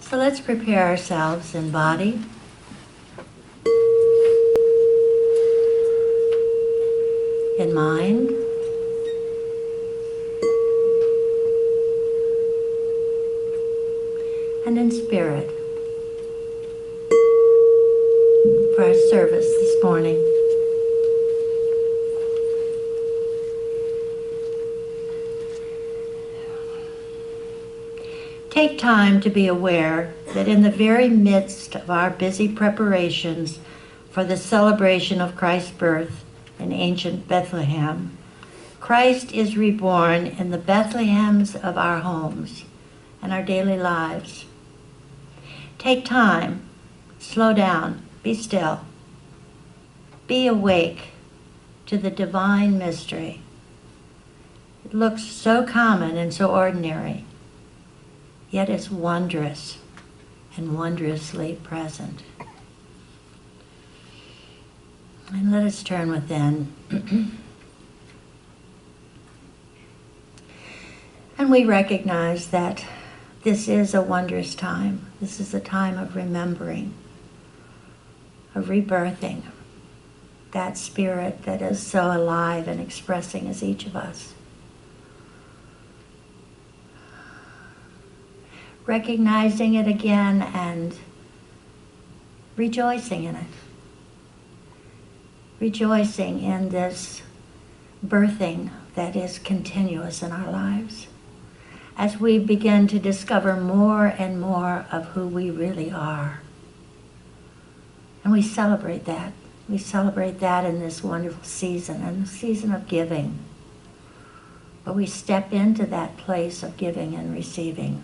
So let's prepare ourselves in body, in mind, and in spirit for our service this morning. Take time to be aware that in the very midst of our busy preparations for the celebration of Christ's birth in ancient Bethlehem, Christ is reborn in the Bethlehems of our homes and our daily lives. Take time, slow down, be still. Be awake to the divine mystery. It looks so common and so ordinary, yet it's wondrous and wondrously present. And let us turn within. And we recognize that this is a wondrous time. This is a time of remembering, of rebirthing that spirit that is so alive and expressing as each of us. Recognizing it again and rejoicing in it. Rejoicing in this birthing that is continuous in our lives as we begin to discover more and more of who we really are. And we celebrate that. We celebrate that in this wonderful season, and the season of giving, where we step into that place of giving and receiving.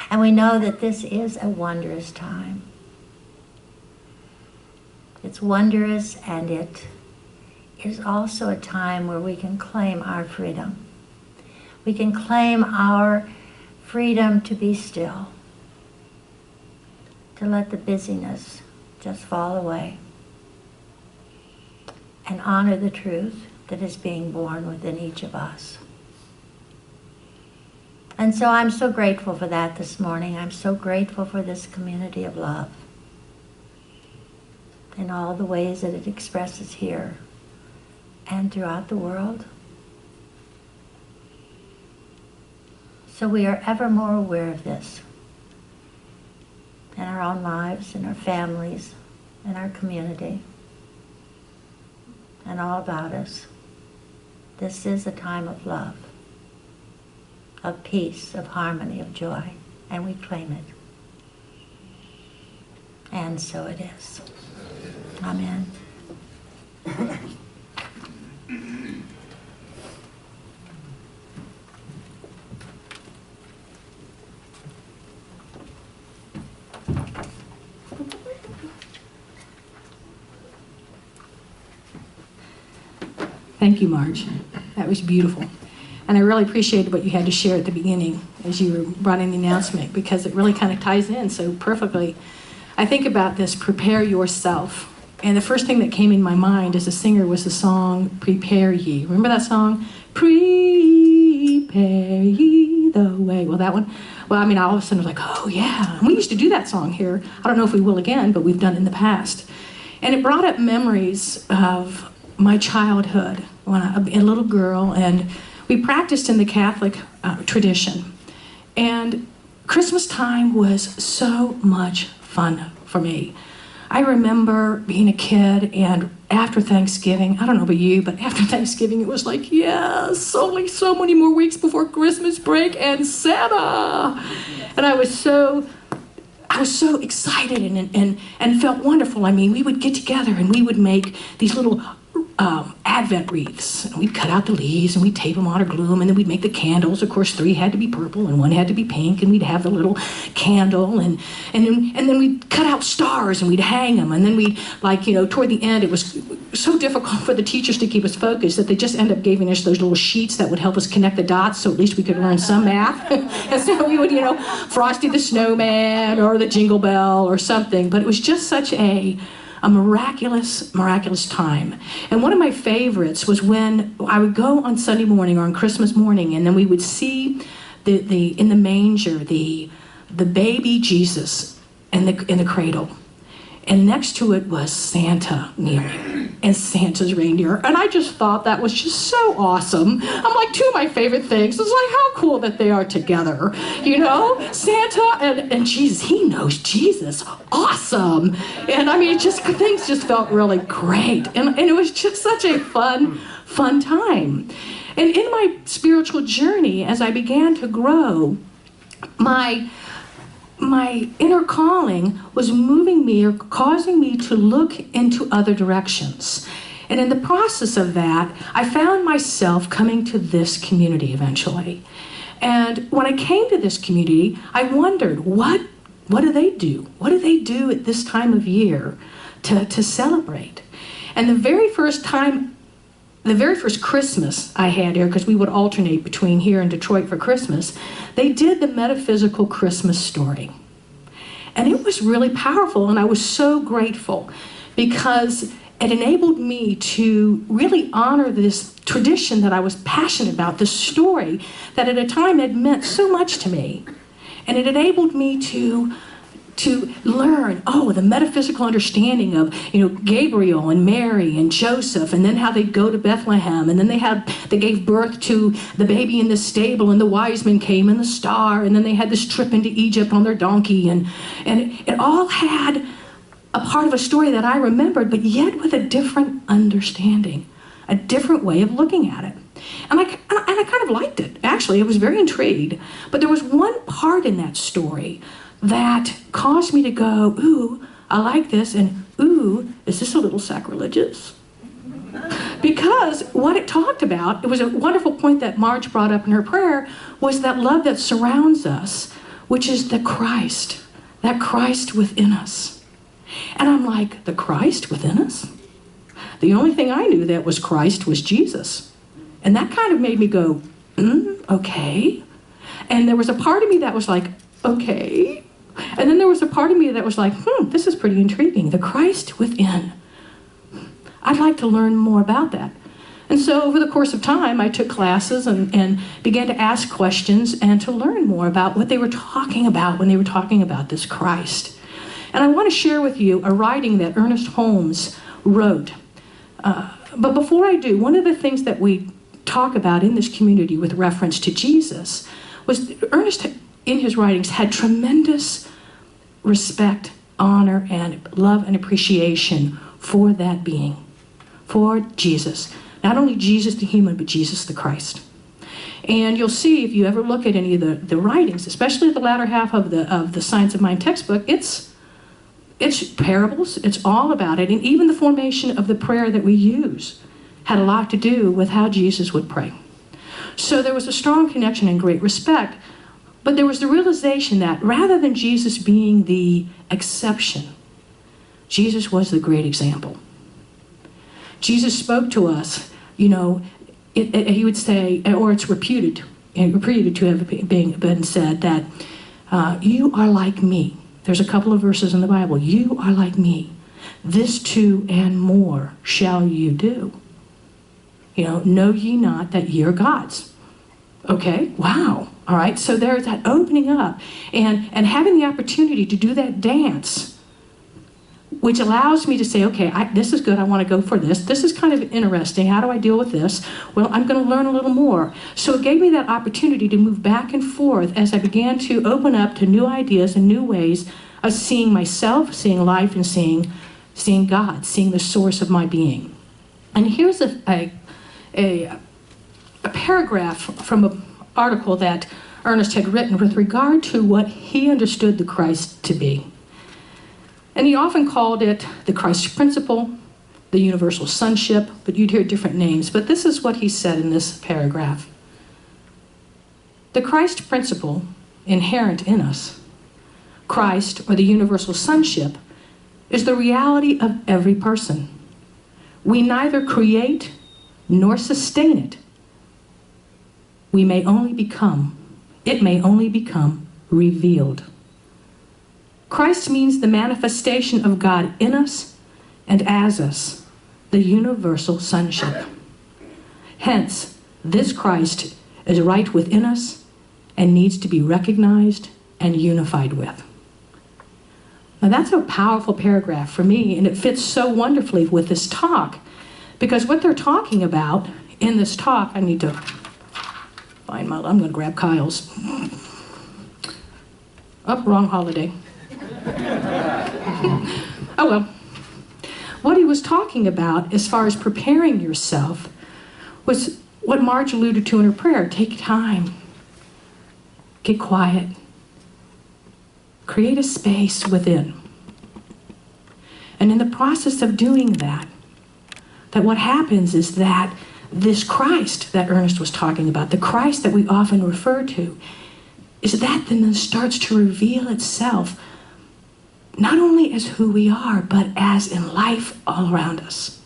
And we know that this is a wondrous time. It's wondrous, and it is also a time where we can claim our freedom. We can claim our freedom to be still, to let the busyness just fall away, and honor the truth that is being born within each of us. And so I'm so grateful for that this morning. I'm so grateful for this community of love in all the ways that it expresses here and throughout the world. So we are ever more aware of this in our own lives, in our families, in our community, and all about us. This is a time of love, of peace, of harmony, of joy, and we claim it. And so it is. Amen. Thank you, Marge. That was beautiful. And I really appreciated what you had to share at the beginning as you were running the announcement, because it really kind of ties in so perfectly. I think about this, prepare yourself. And the first thing that came in my mind as a singer was the song, Prepare Ye. Remember that song? Prepare ye the way. Well, that one, well, I mean, all of a sudden I was like, oh yeah. And we used to do that song here. I don't know if we will again, but we've done it in the past. And it brought up memories of my childhood when I was a little girl, and we practiced in the Catholic tradition. And Christmas time was so much fun for me. I remember being a kid, and after Thanksgiving, I don't know about you, but after Thanksgiving it was like, yes, only so many more weeks before Christmas break and Santa. And I was so excited and felt wonderful. I mean, we would get together and we would make these little Advent wreaths. And we'd cut out the leaves and we'd tape them on or glue them, and then we'd make the candles. Of course, 3 had to be purple and 1 had to be pink, and we'd have the little candle, and then we'd cut out stars and we'd hang them, and then we'd, like, you know, toward the end it was so difficult for the teachers to keep us focused that they just ended up giving us those little sheets that would help us connect the dots, so at least we could learn some math. And so we would, you know, Frosty the Snowman or the Jingle Bell or something, but it was just such a miraculous time. And one of my favorites was when I would go on Sunday morning or on Christmas morning, and then we would see in the manger the the baby Jesus in the cradle. And next to it was Santa kneeling and Santa's reindeer. And I just thought that was just so awesome. I'm like, two of my favorite things. It's like, how cool that they are together. You know, Santa and Jesus, he knows Jesus. Awesome. And I mean, things just felt really great. And it was just such a fun time. And in my spiritual journey, as I began to grow, my inner calling was moving me or causing me to look into other directions. And in the process of that, I found myself coming to this community eventually. And when I came to this community, I wondered, what do they do? What do they do at this time of year to celebrate? And the very first Christmas I had here, because we would alternate between here and Detroit for Christmas, they did the metaphysical Christmas story. And it was really powerful, and I was so grateful because it enabled me to really honor this tradition that I was passionate about, this story that at a time had meant so much to me. And it enabled me to learn, the metaphysical understanding of, Gabriel and Mary and Joseph, and then how they go to Bethlehem, and then they gave birth to the baby in the stable, and the wise men came, and the star, and then they had this trip into Egypt on their donkey, and it all had a part of a story that I remembered, but yet with a different understanding, a different way of looking at it. And I kind of liked it. Actually, I was very intrigued. But there was one part in that story that caused me to go, ooh, I like this, and ooh, is this a little sacrilegious? Because what it talked about, it was a wonderful point that Marge brought up in her prayer, was that love that surrounds us, which is the Christ, that Christ within us. And I'm like, the Christ within us? The only thing I knew that was Christ was Jesus. And that kind of made me go, okay. And there was a part of me that was like, okay. And then there was a part of me that was like, this is pretty intriguing. The Christ within. I'd like to learn more about that. And so over the course of time, I took classes and began to ask questions and to learn more about what they were talking about when they were talking about this Christ. And I want to share with you a writing that Ernest Holmes wrote. But before I do, one of the things that we talk about in this community with reference to Jesus was Ernest, in his writings, had tremendous respect, honor, and love and appreciation for that being, for Jesus. Not only Jesus the human, but Jesus the Christ. And you'll see if you ever look at any of the writings, especially the latter half of the Science of Mind textbook, it's parables, it's all about it. And even the formation of the prayer that we use had a lot to do with how Jesus would pray. So there was a strong connection and great respect, but there was the realization that rather than Jesus being the exception, Jesus was the great example. Jesus spoke to us, he would say, or it's reputed to have been said that you are like me. There's a couple of verses in the Bible. You are like me. This too and more shall you do. Know ye not that ye are gods. Okay, wow. All right, so there's that opening up and having the opportunity to do that dance, which allows me to say, okay, this is good. I want to go for this. This is kind of interesting. How do I deal with this? Well, I'm going to learn a little more. So it gave me that opportunity to move back and forth as I began to open up to new ideas and new ways of seeing myself, seeing life, and seeing God, seeing the source of my being. And here's a paragraph from an article that Ernest had written with regard to what he understood the Christ to be. And he often called it the Christ principle, the universal sonship, but you'd hear different names. But this is what he said in this paragraph. The Christ principle inherent in us, Christ, or the universal sonship, is the reality of every person. We neither create nor sustain it. It may only become revealed. Christ means the manifestation of God in us and as us, the universal sonship. Hence, this Christ is right within us and needs to be recognized and unified with. Now that's a powerful paragraph for me, and it fits so wonderfully with this talk, because what they're talking about in this talk, I need to find my, I'm going to grab Kyle's. Oh, wrong holiday. Oh well. What he was talking about as far as preparing yourself was what Marge alluded to in her prayer. Take time. Get quiet. Create a space within. And in the process of doing that, what happens is that this Christ that Ernest was talking about, the Christ that we often refer to, is that then starts to reveal itself not only as who we are, but as in life all around us.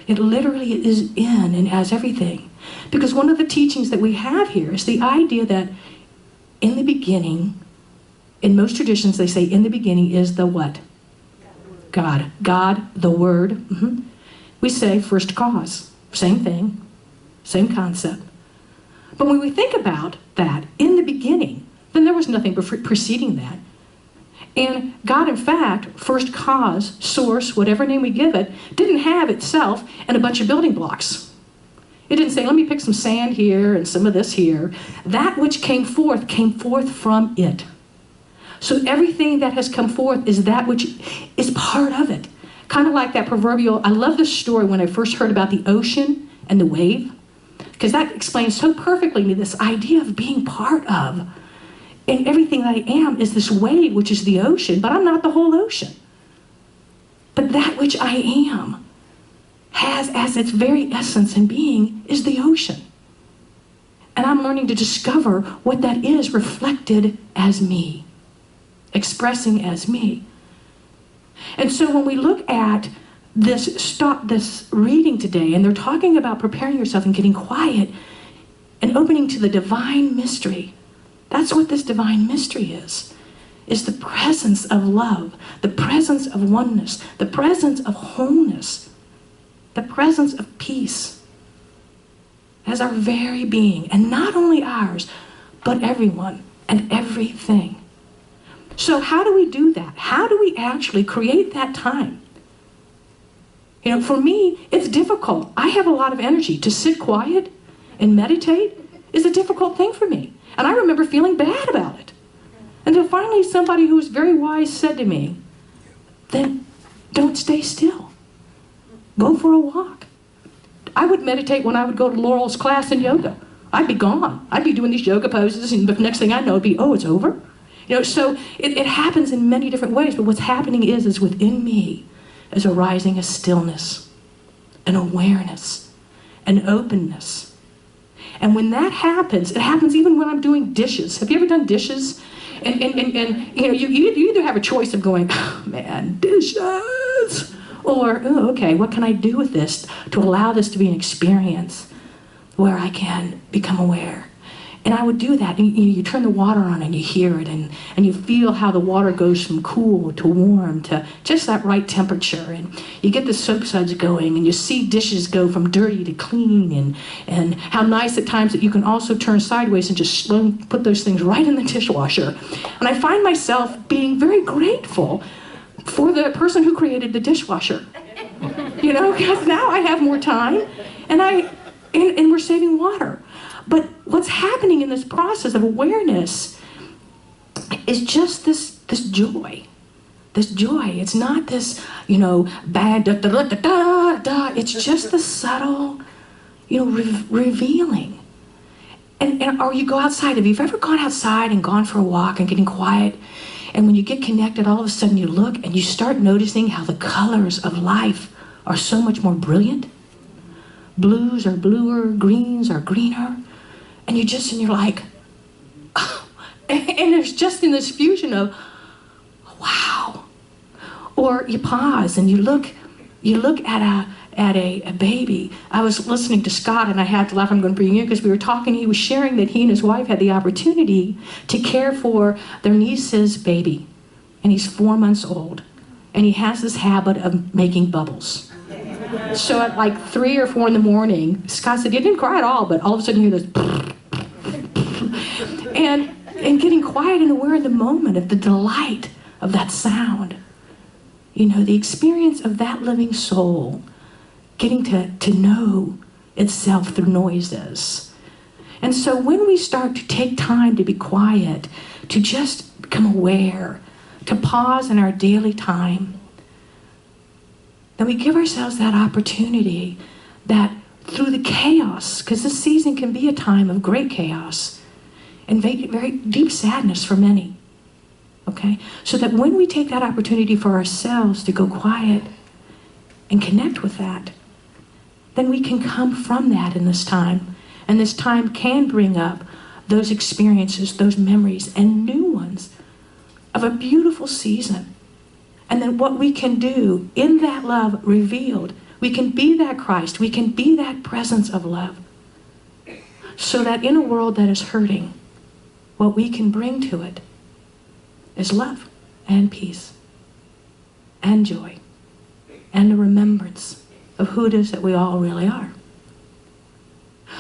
It literally is in and as everything. Because one of the teachings that we have here is the idea that in the beginning, in most traditions they say in the beginning is the what? God. God, the Word. We say first cause. Same thing, same concept. But when we think about that, in the beginning, then there was nothing preceding that. And God, in fact, first cause, source, whatever name we give it, didn't have itself and a bunch of building blocks. It didn't say, let me pick some sand here and some of this here. That which came forth from it. So everything that has come forth is that which is part of it. Kind of like that proverbial, I love this story when I first heard about the ocean and the wave, because that explains so perfectly to me this idea of being part of. And everything that I am is this wave, which is the ocean, but I'm not the whole ocean. But that which I am has as its very essence and being is the ocean. And I'm learning to discover what that is reflected as me, expressing as me. And so when we look at this reading today, and they're talking about preparing yourself and getting quiet and opening to the divine mystery, that's what this divine mystery is the presence of love, the presence of oneness, the presence of wholeness, the presence of peace as our very being, and not only ours, but everyone and everything. So how do we do that? How do we actually create that time? You know, for me, it's difficult. I have a lot of energy. To sit quiet and meditate is a difficult thing for me. And I remember feeling bad about it. Until finally somebody who was very wise said to me, then don't stay still. Go for a walk. I would meditate when I would go to Laurel's class in yoga. I'd be gone. I'd be doing these yoga poses, and the next thing I know, it'd be, oh, it's over. You know, so it happens in many different ways, but what's happening is within me is arising a stillness, an awareness, an openness. And when that happens, it happens even when I'm doing dishes. Have you ever done dishes? And you know, you either have a choice of going, oh, man, dishes, or, oh, okay, what can I do with this to allow this to be an experience where I can become aware? And I would do that, and you turn the water on and you hear it, and you feel how the water goes from cool to warm to just that right temperature, and you get the soap suds going, and you see dishes go from dirty to clean, and how nice at times that you can also turn sideways and just put those things right in the dishwasher. And I find myself being very grateful for the person who created the dishwasher, you know, because now I have more time, and we're saving water. But what's happening in this process of awareness is just this joy. This joy. It's not this, you know, bad da da da da da da. It's just the subtle, you know, revealing. Or you go outside. Have you ever gone outside and gone for a walk and getting quiet? And when you get connected, all of a sudden you look and you start noticing how the colors of life are so much more brilliant. Blues are bluer, greens are greener. And you're like, oh. And there's just in this fusion of, wow. Or you pause and you look at a baby. I was listening to Scott, and I had to laugh. I'm going to bring you in because we were talking. He was sharing that he and his wife had the opportunity to care for their niece's baby, and he's 4 months old, and he has this habit of making bubbles. So at like 3 or 4 in the morning, Scott said he didn't cry at all, but all of a sudden you hear this. And And getting quiet and aware in the moment of the delight of that sound. You know, the experience of that living soul getting to know itself through noises. And so when we start to take time to be quiet, to just become aware, to pause in our daily time, then we give ourselves that opportunity that through the chaos, because this season can be a time of great chaos and very deep sadness for many, okay? So that when we take that opportunity for ourselves to go quiet and connect with that, then we can come from that in this time. And this time can bring up those experiences, those memories, and new ones of a beautiful season. And then what we can do in that love revealed, we can be that Christ, we can be that presence of love. So that in a world that is hurting, what we can bring to it is love and peace and joy and a remembrance of who it is that we all really are.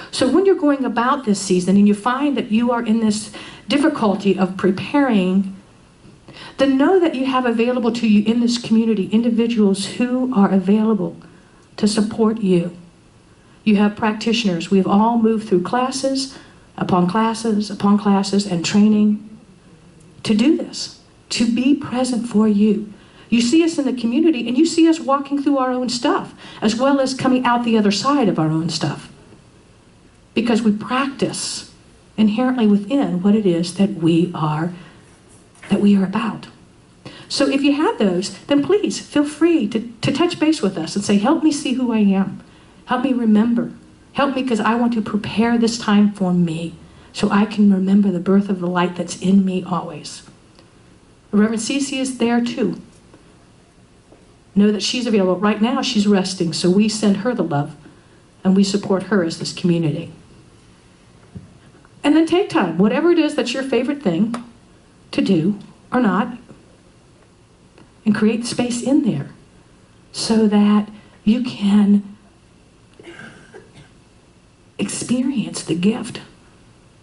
So when you're going about this season and you find that you are in this difficulty of preparing, then know that you have available to you in this community individuals who are available to support you. You have practitioners. We've all moved through classes upon classes upon classes and training to do this, to be present for you. You see us in the community and you see us walking through our own stuff as well as coming out the other side of our own stuff. Because we practice inherently within what it is that we are about. So if you have those, then please feel free to touch base with us and say, help me see who I am. Help me remember. Help me because I want to prepare this time for me so I can remember the birth of the light that's in me always. Reverend Cece is there too. Know that she's available. Right now she's resting, so we send her the love and we support her as this community. And then take time, whatever it is that's your favorite thing to do or not, and create space in there so that you can experience the gift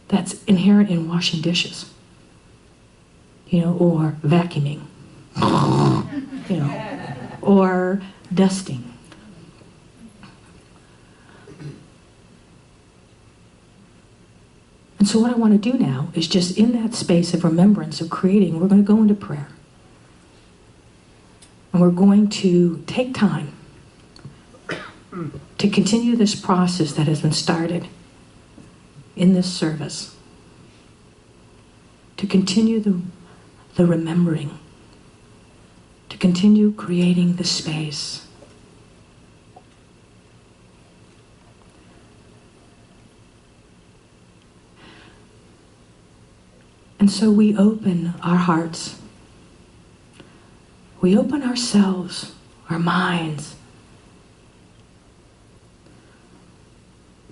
that's inherent in washing dishes, or vacuuming, or dusting. And so what I want to do now is just in that space of remembrance, of creating, we're going to go into prayer. And we're going to take time to continue this process that has been started in this service. To continue the remembering. To continue creating the space. And so we open our hearts. We open ourselves, our minds,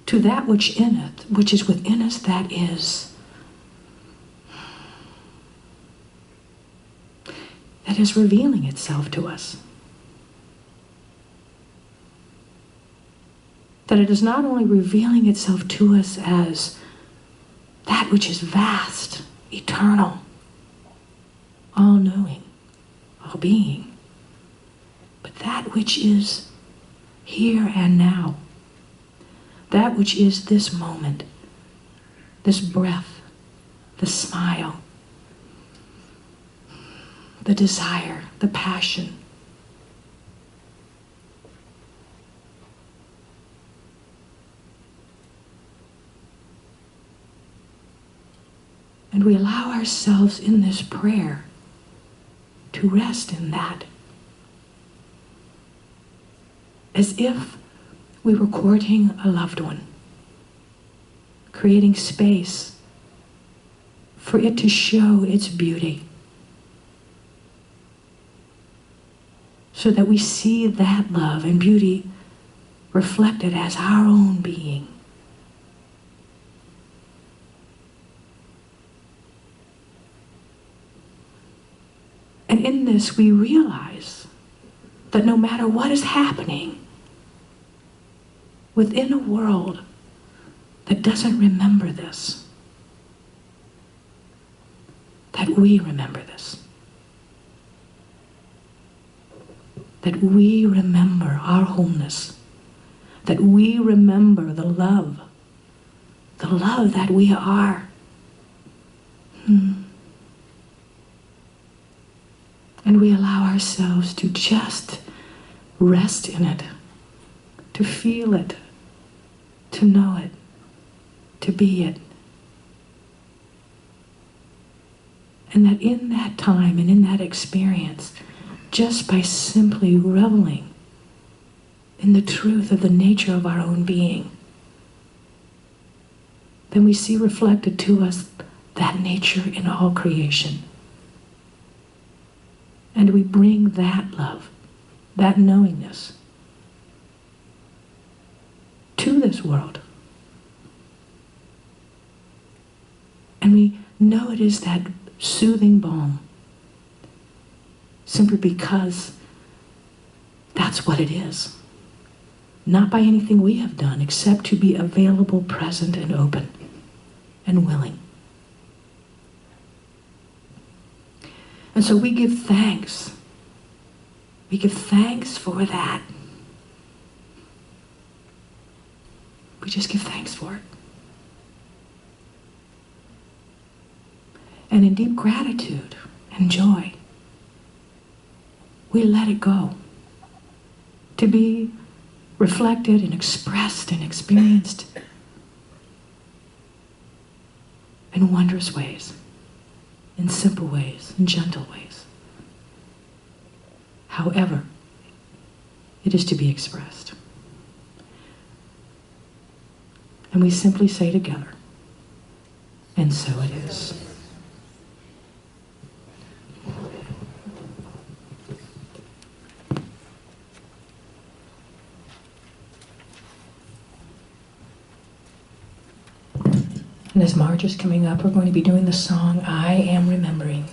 to that which is within us, that is revealing itself to us. That it is not only revealing itself to us as that which is vast, eternal, all-knowing, all-being, but that which is here and now, that which is this moment, this breath, the smile, the desire, the passion. And we allow ourselves in this prayer to rest in that. As if we were courting a loved one, creating space for it to show its beauty, so that we see that love and beauty reflected as our own being. And in this, we realize that no matter what is happening within a world that doesn't remember this, that we remember this. That we remember our wholeness. That we remember the love that we are. And we allow ourselves to just rest in it, to feel it, to know it, to be it. And that in that time and in that experience, just by simply reveling in the truth of the nature of our own being, then we see reflected to us that nature in all creation. And we bring that love, that knowingness, to this world. And we know it is that soothing balm, simply because that's what it is. Not by anything we have done, except to be available, present, and open, and willing. And so we give thanks. We give thanks for that. We just give thanks for it. And in deep gratitude and joy, we let it go to be reflected and expressed and experienced in wondrous ways, in simple ways, in gentle ways. However, it is to be expressed. And we simply say together, and so it is. And as Marge is coming up, we're going to be doing the song, I Am Remembering.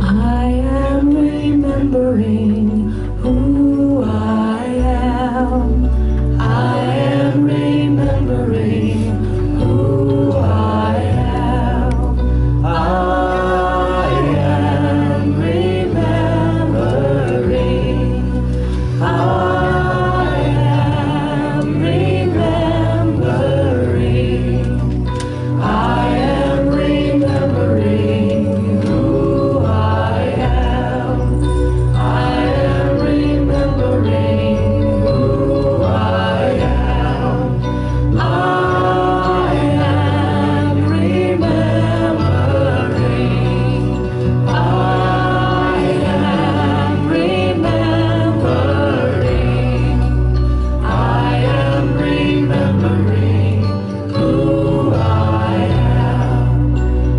I am remembering who I am. I am remembering who I am. I am remembering. I am remembering. I am remembering who I am. I am remembering who I am. I am remembering. I am remembering. I am remembering who I am.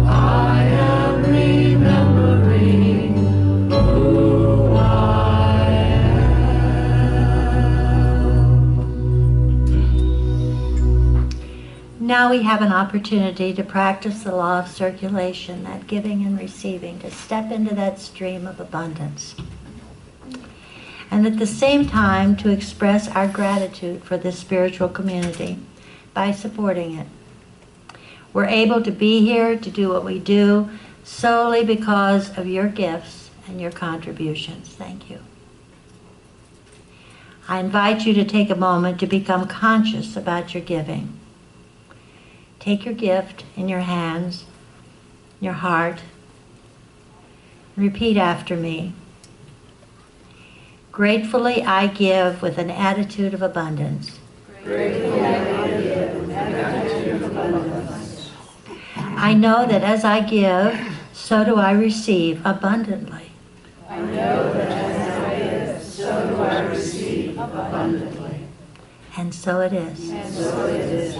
I am remembering who I am. Now we have an opportunity to practice the law of circulation, that giving and receiving, to step into that stream of abundance. And at the same time, to express our gratitude for this spiritual community by supporting it. We're able to be here to do what we do solely because of your gifts and your contributions. Thank you. I invite you to take a moment to become conscious about your giving. Take your gift in your hands, your heart. Repeat after me. Gratefully I give with an attitude of abundance. Gratefully I give with an attitude of abundance. I know that as I give, so do I receive abundantly. I know that as I give, so do I receive abundantly. And so it is. And so it is.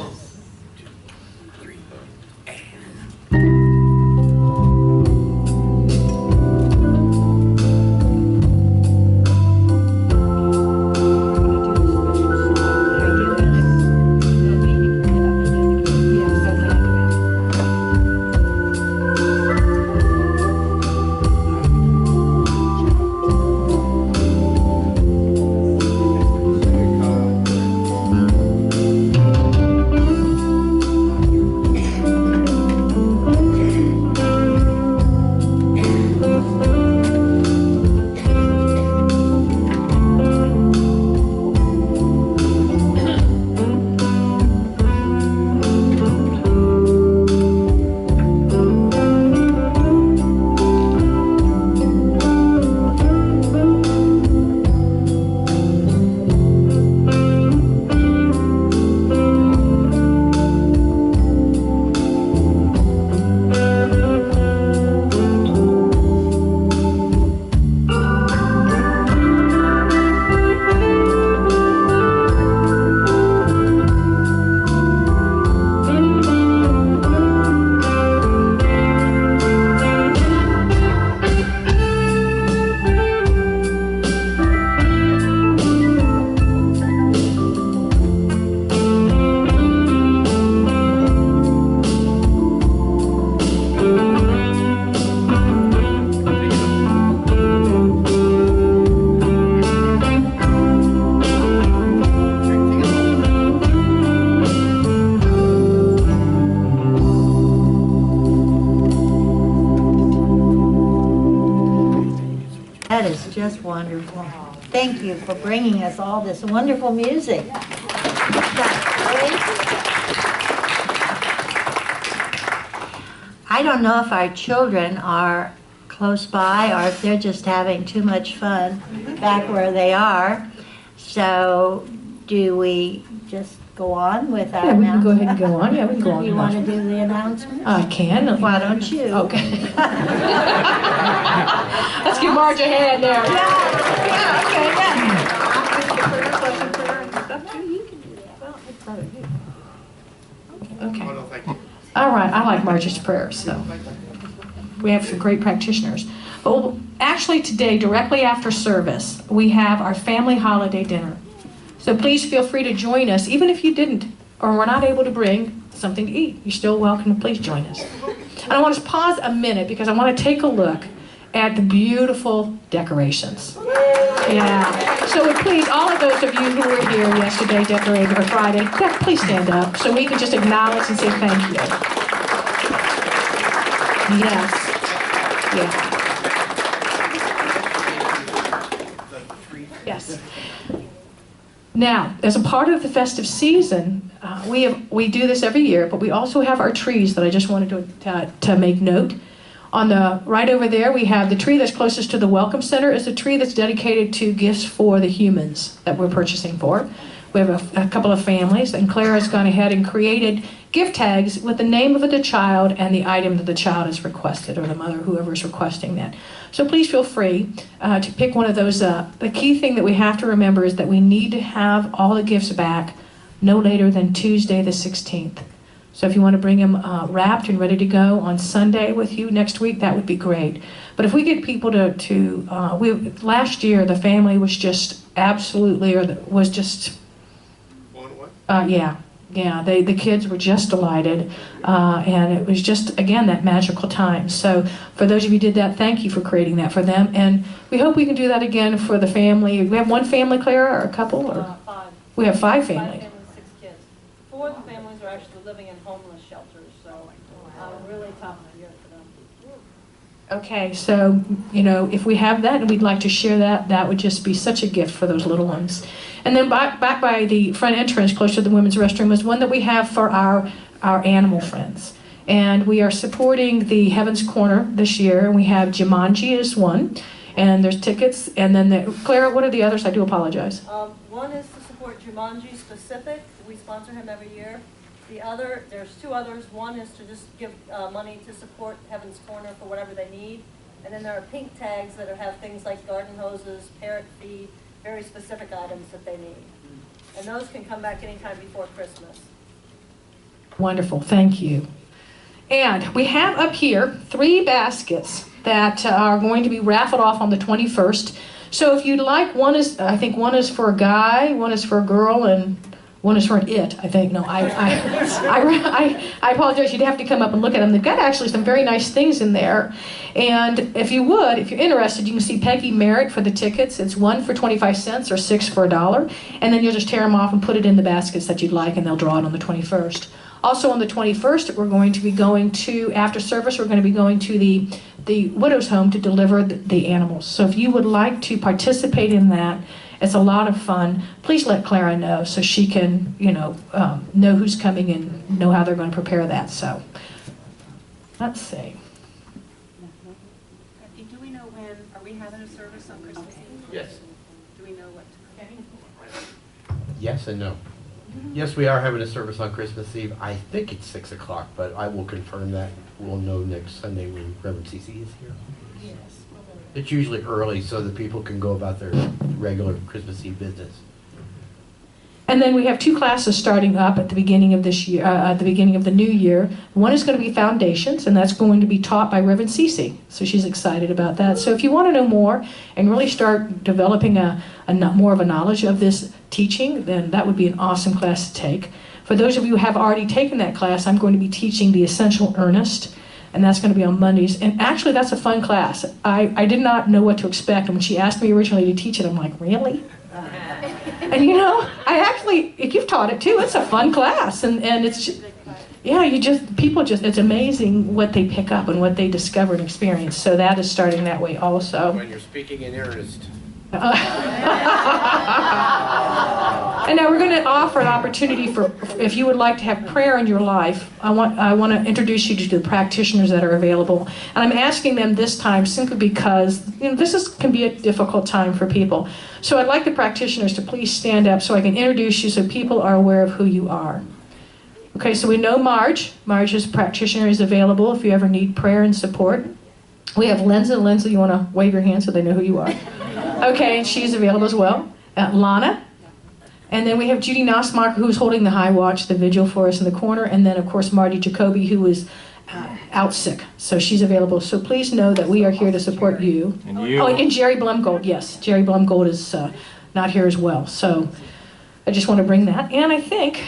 That's wonderful. Thank you for bringing us all this wonderful music. I don't know if our children are close by or if they're just having too much fun back where they are. So do we just go on with our Yeah, we can go announcement? ahead and go on. Yeah, we can go on. You want to do the announcement? I can. Why don't you? Okay. Let's give Marge a hand there. Yeah, okay, yeah. Okay. Oh, no, thank you. All right, I like Marge's prayers, so we have some great practitioners. But actually today, directly after service, we have our family holiday dinner. So please feel free to join us, even if you didn't or were not able to bring something to eat. You're still welcome to please join us. And I want to pause a minute because I want to take a look at the beautiful decorations. Yeah. So please, all of those of you who were here yesterday decorated or Friday, please stand up so we can just acknowledge and say thank you. Yes. Yeah. Yes. Now, as a part of the festive season, we do this every year, but we also have our trees that I just wanted to make note. On the right over there, we have the tree that's closest to the Welcome Center is a tree that's dedicated to gifts for the humans that we're purchasing for. We have a couple of families, and Claire has gone ahead and created gift tags with the name of the child and the item that the child has requested, or the mother, whoever is requesting that. So please feel free to pick one of those up. The key thing that we have to remember is that we need to have all the gifts back no later than Tuesday the 16th. So if you want to bring them wrapped and ready to go on Sunday with you next week, that would be great. But if we get people last year the family was just absolutely, the kids were just delighted, and it was just, again, that magical time. So for those of you who did that, thank you for creating that for them, and we hope we can do that again for the family. We have one family, Clara, or a couple? Or? 5. We have 5 5 families. families, 6 kids. 4 of the families are actually living in homeless shelters, so really tough year for them. Okay, so, if we have that and we'd like to share that, that would just be such a gift for those little ones. And then back by the front entrance, close to the women's restroom, is one that we have for our animal friends. And we are supporting the Heaven's Corner this year, and we have Jumanji is one, and there's tickets, and then, Clara, what are the others? I do apologize. One is to support Jumanji Specific. We sponsor him every year. There's 2 others. One is to just give money to support Heaven's Corner for whatever they need. And then there are pink tags that have things like garden hoses, parrot feed, very specific items that they need. And those can come back anytime before Christmas. Wonderful, thank you. And we have up here 3 baskets that are going to be raffled off on the 21st. So if you'd like, I think one is for a guy, one is for a girl, and one is for an it, I think. No, I apologize. You'd have to come up and look at them. They've got actually some very nice things in there. And if you're interested, you can see Peggy Merritt for the tickets. It's 1 for 25 cents or 6 for $1. And then you'll just tear them off and put it in the baskets that you'd like, and they'll draw it on the 21st. Also on the 21st, we're going to be going to, after service, we're going to be going to the widow's home to deliver the animals. So if you would like to participate in that, it's a lot of fun. Please let Clara know so she can, know who's coming and know how they're going to prepare that. So, let's see. Do we know when, are we having a service on Christmas Eve? Yes. Do we know what? Yes and no. Yes, we are having a service on Christmas Eve. I think it's 6 o'clock, but I will confirm that. We'll know next Sunday when Reverend Cece is here. Yes. It's usually early so that people can go about their regular Christmas Eve business. And then we have 2 classes starting up at the beginning of this year, at the beginning of the new year. One is going to be Foundations, and that's going to be taught by Reverend Cece. So she's excited about that. So if you want to know more and really start developing more of a knowledge of this teaching, then that would be an awesome class to take. For those of you who have already taken that class, I'm going to be teaching the Essential Earnest, and that's going to be on Mondays. And actually, that's a fun class. I did not know what to expect, and when she asked me originally to teach it, I'm like, really? And you've taught it too. It's a fun class, and it's just, it's amazing what they pick up and what they discover and experience. So that is starting that way also. When you're speaking in earnest. And now we're going to offer an opportunity for, if you would like to have prayer in your life, I want to introduce you to the practitioners that are available. And I'm asking them this time simply because can be a difficult time for people. So I'd like the practitioners to please stand up so I can introduce you so people are aware of who you are. Okay, so we know Marge. Marge's practitioner is available if you ever need prayer and support. We have Lenza. Lenza, you want to wave your hand so they know who you are? Okay, and she's available as well. Lana. And then we have Judy Nossmacher, who's holding the high watch, the vigil for us in the corner. And then, of course, Marty Jacoby, who is out sick. So she's available. So please know that we are here to support you. And you. Oh, and Jerry Blumgold, yes. Jerry Blumgold is not here as well. So I just want to bring that. And I think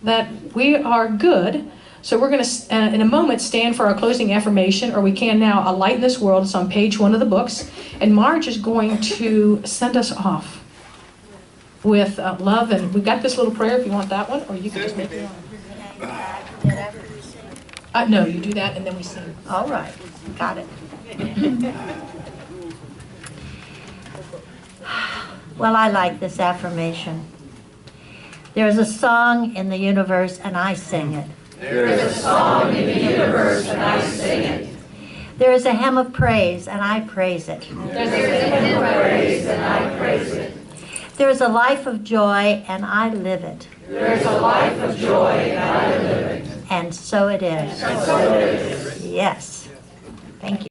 that we are good. So we're going to, in a moment, stand for our closing affirmation, or we can now, A Light in This World. It's on page 1 of the books. And Marge is going to send us off with love. And we've got this little prayer if you want that one, or you can just make your own. No, you do that and then we sing. All right, got it. Well, I like this affirmation. There is a song in the universe and I sing it. There is a song in the universe and I sing it. There is a hymn of praise and I praise it. There's a hymn of praise and I praise it. There is a life of joy and I live it. There is a life of joy and I live it. And so it is. And so it is. Yes. Thank you.